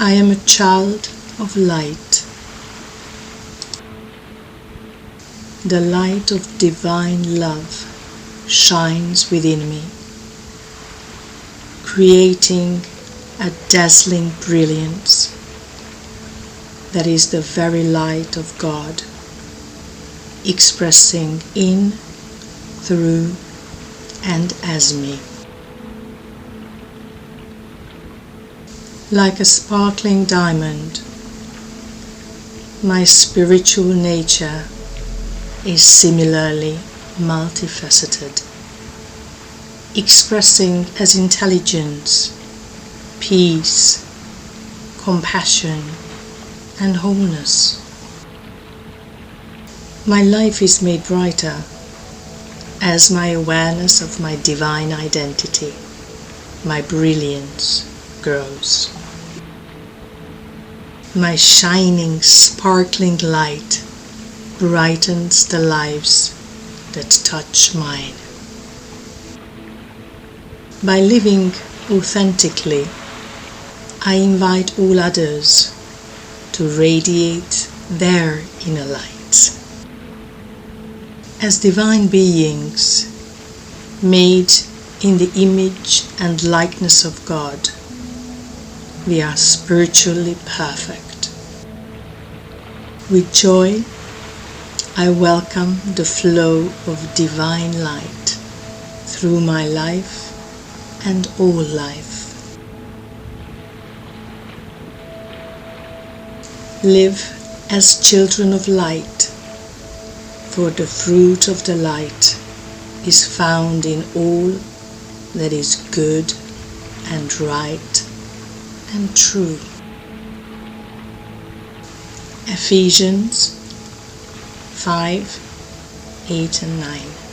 I am a child of light. The light of divine love shines within me, creating a dazzling brilliance that is the very light of God, expressing in, through, and as me. Like a sparkling diamond, my spiritual nature is similarly multifaceted, expressing as intelligence, peace, compassion, and wholeness. My life is made brighter as my awareness of my divine identity, my brilliance, grows. My shining, sparkling light brightens the lives that touch mine. By living authentically, I invite all others to radiate their inner light. As divine beings, made in the image and likeness of God, we are spiritually perfect. With joy, I welcome the flow of divine light through my life and all life. Live as children of light, for the fruit of the light is found in all that is good and right and true. Ephesians 5:8 and 9.